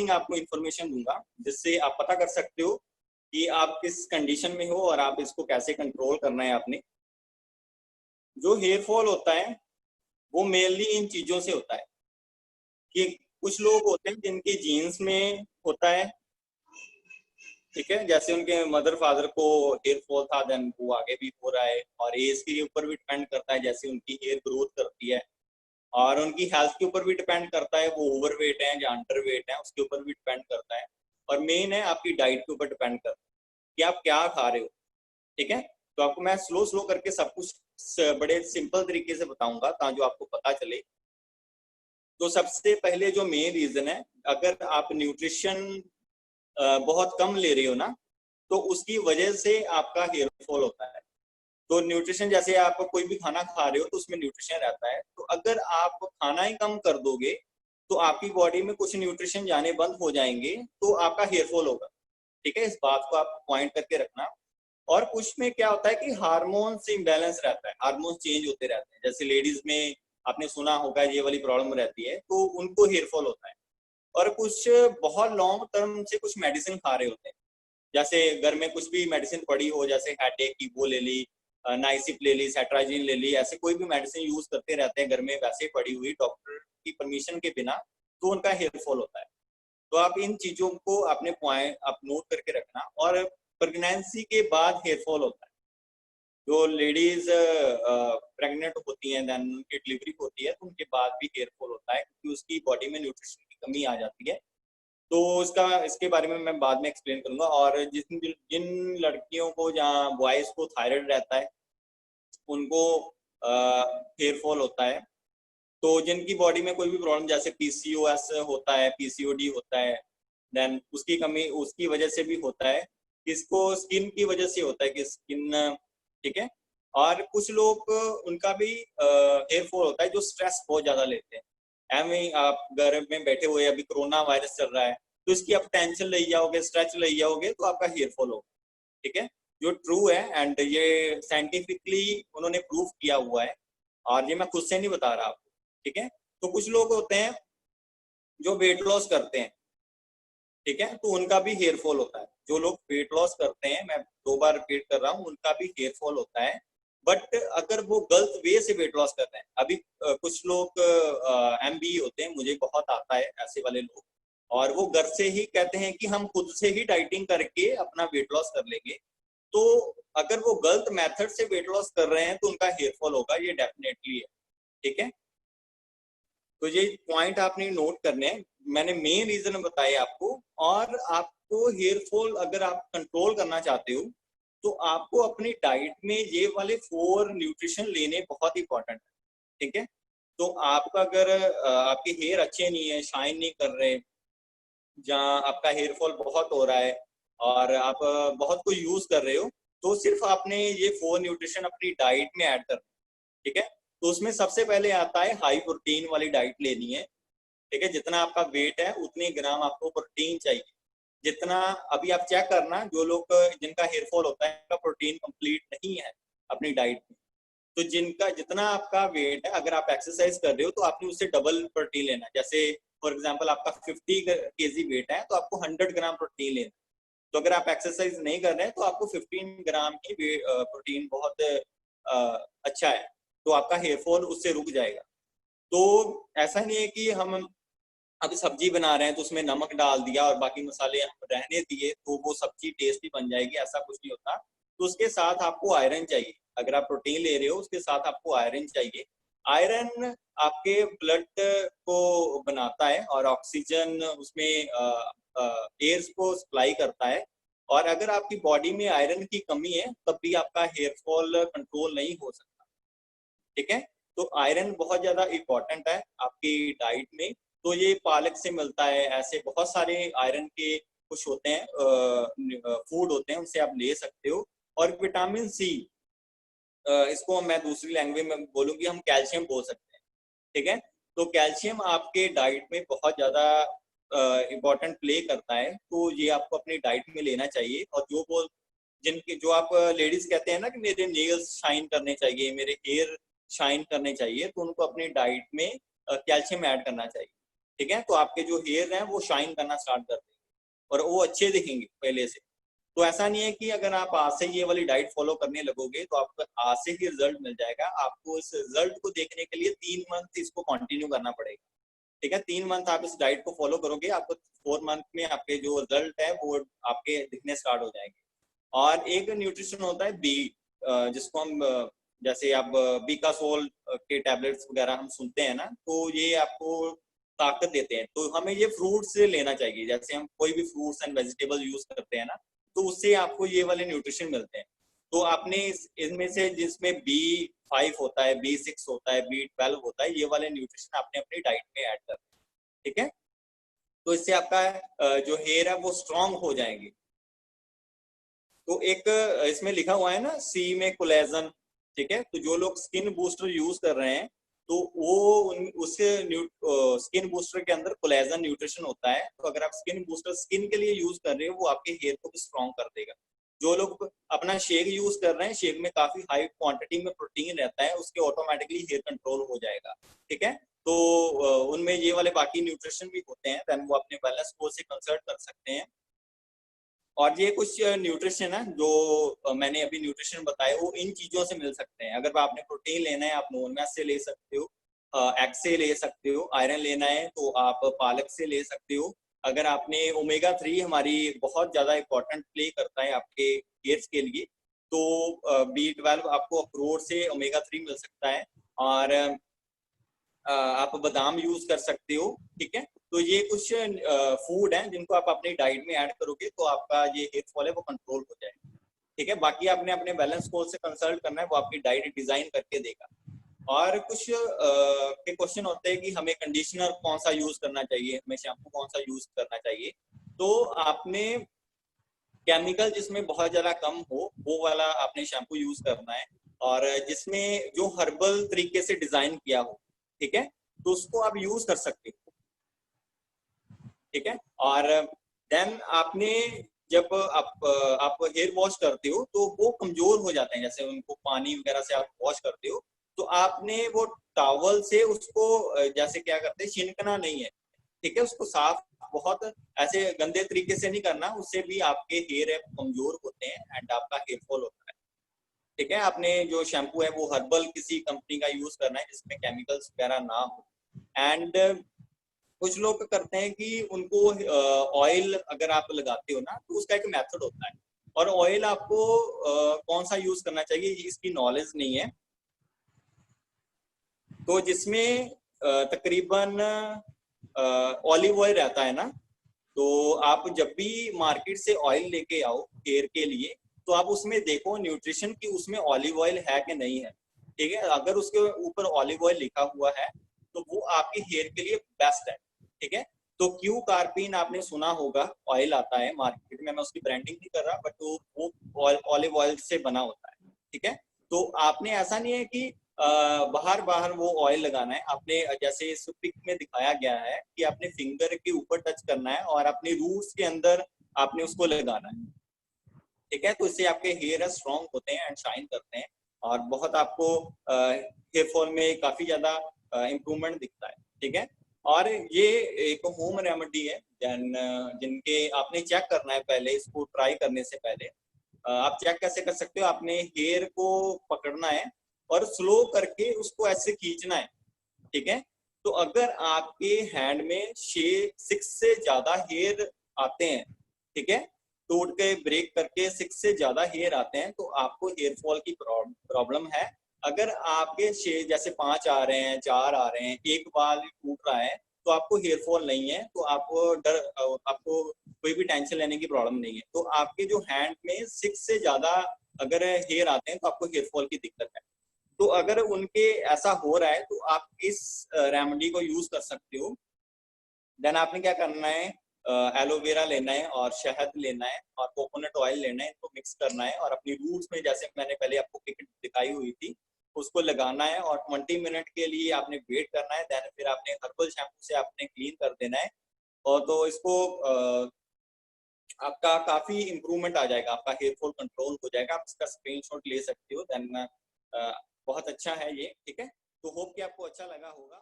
Amazing आपको information दूंगा जिससे आप पता कर सकते हो कि आप किस कंडीशन में हो और आप इसको कैसे कंट्रोल करना है आपने। जो हेयर फॉल होता है वो मेनली इन चीजों से होता है कि कुछ लोग होते हैं जिनके जीन्स में होता है, ठीक है, जैसे उनके मदर फादर को हेयर फॉल था, देन वो आगे भी हो रहा है, और एज के ऊपर भी डिपेंड करता है, जैसे उनकी हेयर ग्रोथ करती है, और उनकी हेल्थ के ऊपर भी डिपेंड करता है, वो ओवर वेट है या अंडर वेट है उसके ऊपर भी डिपेंड करता है, और मेन है आपकी डाइट के ऊपर डिपेंड करता है कि आप क्या खा रहे हो, ठीक है। तो आपको मैं स्लो स्लो करके सब कुछ बड़े सिंपल तरीके से बताऊंगा ताकि आपको पता चले। तो सबसे पहले जो मेन रीजन है, अगर आप न्यूट्रिशन बहुत कम ले रहे हो ना, तो उसकी वजह से आपका हेयर फॉल होता है। तो न्यूट्रिशन, जैसे आप कोई भी खाना खा रहे हो तो उसमें न्यूट्रिशन रहता है, तो अगर आप खाना ही कम कर दोगे तो आपकी बॉडी में कुछ न्यूट्रिशन जाने बंद हो जाएंगे, तो आपका हेयर फॉल होगा, ठीक है। इस बात को आप पॉइंट करके रखना। और कुछ में क्या होता है कि हार्मोन से इम्बैलेंस रहता है, हार्मोन चेंज होते रहते हैं, जैसे लेडीज में आपने सुना होगा ये वाली प्रॉब्लम रहती है, तो उनको हेयर फॉल होता है। और कुछ बहुत लॉन्ग टर्म से कुछ मेडिसिन खा रहे होते हैं, जैसे घर में कुछ भी मेडिसिन पड़ी हो, जैसे हेडेक की वो ले ली, नाइसिप ले ली, सेट्राजिन ले ली, ऐसे कोई भी मेडिसिन यूज करते रहते हैं घर में वैसे पड़ी हुई डॉक्टर की परमिशन के बिना, तो उनका हेयर फॉल होता है। तो आप इन चीजों को अपने पॉइंट आप नोट करके रखना। और प्रेगनेंसी के बाद हेयर फॉल होता है, जो लेडीज प्रेग्नेंट होती हैं, देन उनकी डिलीवरी होती है, तो उनके बाद भी हेयर फॉल होता है क्योंकि उसकी बॉडी में न्यूट्रिशन की कमी आ जाती है। तो इसका इसके बारे में मैं बाद में एक्सप्लेन करूंगा। और जिन जिन लड़कियों को, जहाँ बॉयज को थायराइड रहता है, उनको हेयर फॉल होता है। तो जिनकी बॉडी में कोई भी प्रॉब्लम, जैसे पीसीओएस होता है, पीसीओडी होता है, देन उसकी कमी उसकी वजह से भी होता है। किसको स्किन की वजह से होता है कि स्किन, ठीक है। और कुछ लोग उनका भी हेयर फॉल होता है जो स्ट्रेस बहुत ज्यादा लेते हैं। एवं आप घर में बैठे हुए, अभी कोरोना वायरस चल रहा है, तो इसकी आप टेंशन ले जाओगे, स्ट्रेच ले जाओगे, तो आपका हेयर फॉल होगा, ठीक है। जो ट्रू है, एंड ये साइंटिफिकली उन्होंने प्रूव किया हुआ है, और ये मैं खुद से नहीं बता रहा आपको, ठीक है। तो कुछ लोग होते हैं जो वेट लॉस करते हैं, ठीक है, तो उनका भी हेयर फॉल होता है। जो लोग वेट लॉस करते हैं, मैं 2 बार रिपीट कर रहा हूँ, उनका भी हेयर फॉल होता है। बट अगर वो गलत वे से वेट लॉस कर रहे हैं, अभी कुछ लोग एमबी होते हैं, मुझे बहुत आता है ऐसे वाले लोग, और वो घर से ही कहते हैं कि हम खुद से ही डाइटिंग करके अपना वेट लॉस कर लेंगे। तो अगर वो गलत मेथड से वेट लॉस कर रहे हैं तो उनका हेयर फॉल होगा, ये डेफिनेटली है, ठीक है। तो ये पॉइंट आपने नोट करने हैं, मैंने मेन रीजन बताए आपको। और आपको हेयर फॉल अगर आप कंट्रोल करना चाहते हो, तो आपको अपनी डाइट में ये वाले 4 न्यूट्रिशन लेने बहुत इंपॉर्टेंट है, ठीक है। तो आपका अगर आपके हेयर अच्छे नहीं है, शाइन नहीं कर रहे, जहाँ आपका हेयर फॉल बहुत हो रहा है, और आप बहुत कुछ यूज कर रहे हो, तो सिर्फ आपने ये 4 न्यूट्रिशन अपनी डाइट में ऐड करना, ठीक है। तो उसमें सबसे पहले आता है हाई प्रोटीन वाली डाइट लेनी है, ठीक है। जितना आपका वेट है उतने ग्राम आपको प्रोटीन चाहिए। जितना अभी आप चेक करना, जो लोग जिनका हेयर फॉल होता है उनका प्रोटीन कंप्लीट नहीं है अपनी डाइट में, तो जिनका जितना आपका वेट है, अगर आप एक्सरसाइज कर रहे हो तो आपने उससे डबल प्रोटीन लेना है। जैसे फॉर एग्जांपल आपका 50 केजी वेट है, तो आपको 100 ग्राम प्रोटीन लेना है। तो अगर आप एक्सरसाइज नहीं कर रहे हैं तो आपको 15 ग्राम की प्रोटीन बहुत अच्छा है, तो आपका हेयर फॉल उससे रुक जाएगा। तो ऐसा नहीं है कि हम अभी सब्जी बना रहे हैं तो उसमें नमक डाल दिया और बाकी मसाले हम रहने दिए तो वो सब्जी टेस्टी बन जाएगी, ऐसा कुछ नहीं होता। तो उसके साथ आपको आयरन चाहिए, अगर आप प्रोटीन ले रहे हो उसके साथ आपको आयरन चाहिए। आयरन आपके ब्लड को बनाता है और ऑक्सीजन उसमें एयर्स को सप्लाई करता है। और अगर आपकी बॉडी में आयरन की कमी है तब भी आपका हेयर फॉल कंट्रोल नहीं हो सकता, ठीक है। तो आयरन बहुत ज्यादा इंपॉर्टेंट है आपकी डाइट में। तो ये पालक से मिलता है, ऐसे बहुत सारे आयरन के कुछ होते हैं फूड होते हैं, उनसे आप ले सकते हो। और विटामिन सी, इसको मैं दूसरी लैंग्वेज में बोलूंगी, हम कैल्शियम बोल सकते हैं, ठीक है। तो कैल्शियम आपके डाइट में बहुत ज्यादा इम्पोर्टेंट प्ले करता है, तो ये आपको अपनी डाइट में लेना चाहिए। और जो आप लेडीज कहते हैं ना कि मेरे नेल्स शाइन करने चाहिए, मेरे हेयर शाइन करने चाहिए, तो उनको अपनी डाइट में कैल्शियम ऐड करना चाहिए, ठीक है। तो आपके जो हेयर हैं वो शाइन करना स्टार्ट कर देंगे और वो अच्छे दिखेंगे पहले से। तो ऐसा नहीं है कि अगर आप आज से ये वाली डाइट फॉलो करने लगोगे तो आपको आज से ही रिजल्ट मिल जाएगा। आपको इस रिजल्ट को देखने के लिए 3 मंथ इसको कंटिन्यू करना पड़ेगा। ठीक है, 3 मंथ आप इस डाइट को फॉलो करोगे, आपको 4 मंथ में आपके जो रिजल्ट है वो आपके दिखने स्टार्ट हो जाएंगे। और एक न्यूट्रिशन होता है बी, जिसको हम जैसे आप बीकासोल के टैबलेट्स वगैरह हम सुनते हैं ना, तो ये आपको ताकत देते हैं। तो हमें ये फ्रूट से लेना चाहिए। जैसे हम कोई भी फ्रूट्स एंड वेजिटेबल यूज करते हैं ना, तो उससे आपको ये वाले न्यूट्रिशन मिलते हैं। तो आपने इनमें से जिसमें B5 होता है, B6 होता है, B12 होता है, ये वाले न्यूट्रिशन आपने अपनी डाइट में ऐड कर, ठीक है। तो इससे आपका जो हेयर है वो स्ट्रांग हो जाएंगे। तो एक इसमें लिखा हुआ है ना सी में कोलेजन, ठीक है। तो जो लोग स्किन बूस्टर यूज कर रहे हैं तो वो उस स्किन बूस्टर के अंदर कोलेजन न्यूट्रिशन होता है। तो अगर आप स्किन बूस्टर स्किन के लिए यूज कर रहे हो, वो आपके हेयर को भी स्ट्रॉन्ग कर देगा। जो लोग अपना शेक यूज कर रहे हैं, शेक में काफी हाई क्वांटिटी में प्रोटीन रहता है, उसके ऑटोमेटिकली हेयर कंट्रोल हो जाएगा, ठीक है। तो उनमें ये वाले बाकी न्यूट्रिशन भी होते हैं, देन वो अपने वेलनेस कोच से कंसल्ट कर सकते हैं। और ये कुछ न्यूट्रिशन है जो मैंने अभी न्यूट्रिशन बताए, वो इन चीजों से मिल सकते हैं। अगर आपने प्रोटीन लेना है, आप नॉनवेज से ले सकते हो, एग से ले सकते हो। आयरन लेना है तो आप पालक से ले सकते हो। अगर आपने ओमेगा 3 हमारी बहुत ज्यादा इंपॉर्टेंट प्ले करता है आपके हेयर्स के लिए, तो B12 आपको अखरोट से ओमेगा 3 मिल सकता है। और आप बादाम यूज कर सकते हो, ठीक है। तो ये कुछ फूड हैं जिनको आप अपनी डाइट में ऐड करोगे तो आपका ये हेयर फॉल है वो कंट्रोल हो जाएगा, ठीक है। बाकी आपने अपने बैलेंस कोच से कंसल्ट करना है, वो आपकी डाइट डिजाइन करके देगा। और कुछ के क्वेश्चन होते हैं कि हमें कंडीशनर कौन सा यूज करना चाहिए, हमें शैम्पू कौन सा यूज करना चाहिए। तो आपने केमिकल जिसमें बहुत ज्यादा कम हो वो वाला आपने शैम्पू यूज करना है, और जिसमें जो हर्बल तरीके से डिजाइन किया हो, ठीक है, तो उसको आप यूज कर सकते हो, ठीक है। और देन आपने जब आप हेयर वॉश करते हो तो वो कमजोर हो जाते हैं, जैसे उनको पानी वगैरह से आप वॉश करते हो, तो आपने वो टॉवल से उसको जैसे क्या करते हैं, छिनकना नहीं है, ठीक है। उसको साफ बहुत ऐसे गंदे तरीके से नहीं करना, उससे भी आपके हेयर कमजोर होते हैं एंड आपका हेयर फॉल होता है, ठीक है। आपने जो शैम्पू है वो हर्बल किसी कंपनी का यूज करना है जिसमें केमिकल्स वगैरह ना हो। एंड कुछ लोग करते हैं कि उनको ऑयल अगर आप लगाते हो ना, तो उसका एक मेथड होता है, और ऑयल आपको कौन सा यूज करना चाहिए इसकी नॉलेज नहीं है। तो जिसमें तकरीबन ऑलिव ऑयल रहता है ना, तो आप जब भी मार्केट से ऑयल लेके आओ हेयर के लिए, तो आप उसमें देखो न्यूट्रिशन की उसमें ऑलिव ऑयल है कि नहीं है, ठीक है। अगर उसके ऊपर ऑलिव ऑयल लिखा हुआ है तो वो आपके हेयर के लिए बेस्ट है, ठीक है। तो क्यू कार्पिन आपने सुना होगा, ऑयल आता है मार्केट में, मैं उसकी ब्रांडिंग नहीं कर रहा, बट वो ऑलिव ऑयल से बना होता है, ठीक है। तो आपने ऐसा नहीं है कि बाहर बाहर वो ऑयल लगाना है, आपने जैसे इस पिक में दिखाया गया है कि आपने फिंगर के ऊपर टच करना है और अपने रूट्स के अंदर आपने उसको लगाना है, ठीक है। तो इससे आपके हेयर स्ट्रॉन्ग होते हैं एंड शाइन करते हैं, और बहुत आपको हेयर फॉल में काफी ज्यादा इम्प्रूवमेंट दिखता है, ठीक है। और ये एक होम रेमेडी है, जिनके आपने चेक करना है पहले, इसको ट्राई करने से पहले आप चेक कैसे कर सकते हो, आपने हेयर को पकड़ना है और स्लो करके उसको ऐसे खींचना है, ठीक है। तो अगर आपके हैंड में 6 से ज्यादा हेयर आते हैं, ठीक है, टूट के ब्रेक करके 6 से ज्यादा हेयर आते हैं, तो आपको हेयर फॉल की प्रॉब्लम है। अगर आपके 6 जैसे 5 आ रहे हैं, 4 आ रहे हैं, एक बाल टूट रहा है, तो आपको हेयर फॉल नहीं है, तो आपको कोई भी टेंशन लेने की प्रॉब्लम नहीं है। तो आपके जो हैंड में 6 से ज्यादा अगर हेयर आते हैं तो आपको हेयर फॉल की दिक्कत है। तो अगर उनके ऐसा हो रहा है तो आप इस रेमेडी को यूज कर सकते हो। देन आपने क्या करना है, एलोवेरा लेना है और शहद लेना है और कोकोनट ऑयल लेना है, इनको मिक्स करना है और अपनी रूट्स में, जैसे मैंने पहले आपको पिक दिखाई हुई थी, उसको लगाना है और 20 मिनट के लिए आपने वेट करना है। देन फिर आपने हर्बल शैम्पू से आपने क्लीन कर देना है, और तो इसको आपका काफी इंप्रूवमेंट आ जाएगा, आपका हेयर फॉल कंट्रोल हो जाएगा। आप इसका स्क्रीनशॉट ले सकते हो। देन बहुत अच्छा है ये, ठीक है। तो होप कि आपको अच्छा लगा होगा।